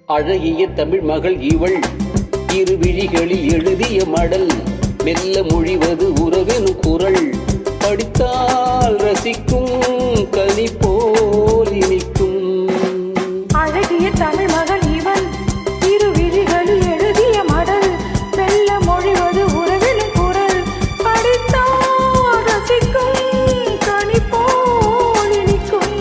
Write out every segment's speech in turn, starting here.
அழகிய தமிழ் மகள் இவள் இரு விழிகளில் எழுதிய மடல் மெல்ல மொழிவது உறவெனும் குரல் படித்தால் ரசிக்கும் கனி போல் இனிக்கும். அழகிய தமிழ் மகள் இவள் இரு விழிகளில் எழுதிய மடல் மெல்ல மொழிவது உறவெனும் குரல் படித்தால் ரசிக்கும் கனி போல் இனிக்கும்.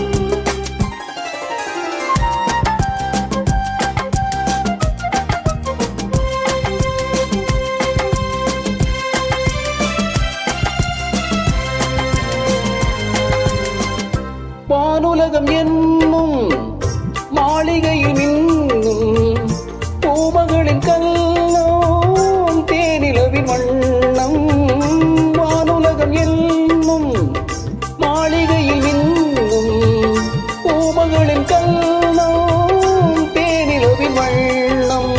வானுலகம் என்னும் மாளிகையில் மின்னும் பூமகளின் கல்லம் தேனிலவின் வண்ணம். வானுலகம் என்னும் மாளிகையில் மின்னும் பூமகளின் கல்லம் தேனிலவின் வண்ணம்.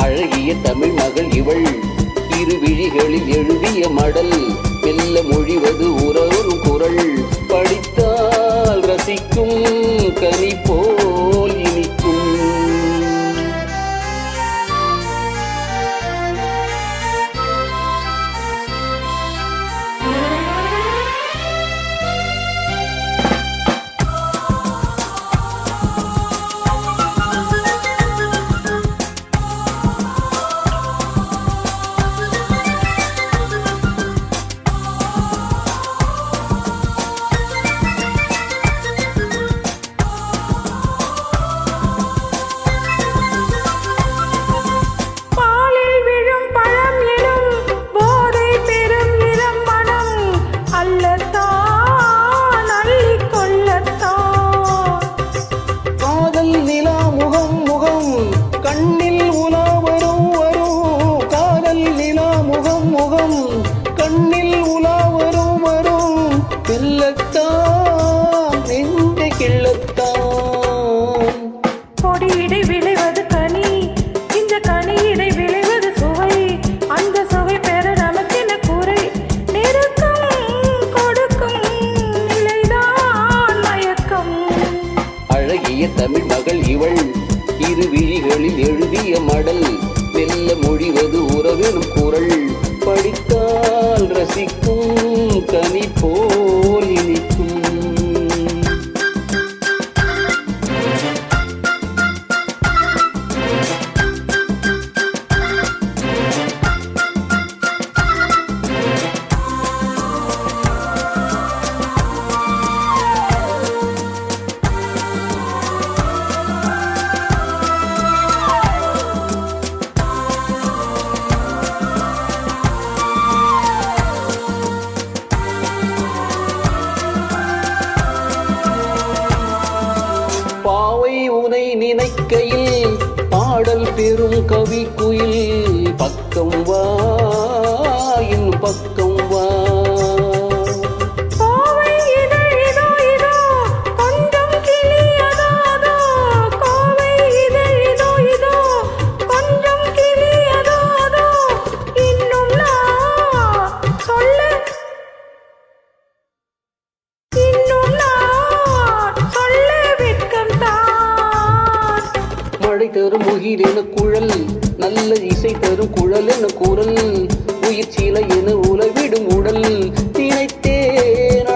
அழகிய தமிழ் மகள் இவள் இரு விழிகளில் எழுதிய மடல் மெல்ல மொழிவது உறவும் குரல் படித்தால் ரசிக்கும் கனி போல் இனிக்கும். கண்ணில் உலா வரும் வரும் கிள்ளத்தான் நெஞ்ச கிள்ளத்தான். கொடியிடை விளைவது கனி இந்த கனியிடை விளைவது சுவை அந்த சுவை பெற நமக்கென குறை நெருக்கம் கொடுக்கும் நிலைதான் மயக்கம். அழகிய தமிழ் மகள் இவள் இரு விழிகளில் எழுதிய மடல் மெல்ல மொழிவது உறவெனும் குரல் படித்தால் ரசிக்கும் கனி போல் இனிக்கும். பாவை உனை நினைக்கையில் பாடல் பெறும் கவி குயில் பக்கம் வா இன்னும் பக்கம் வா. மழை தரும் உயிர் என குழல் நல்ல இசை தரும் குழல் என குரல் உயிர் சீலை என உலவிடும் உடல் நினைத்தேன்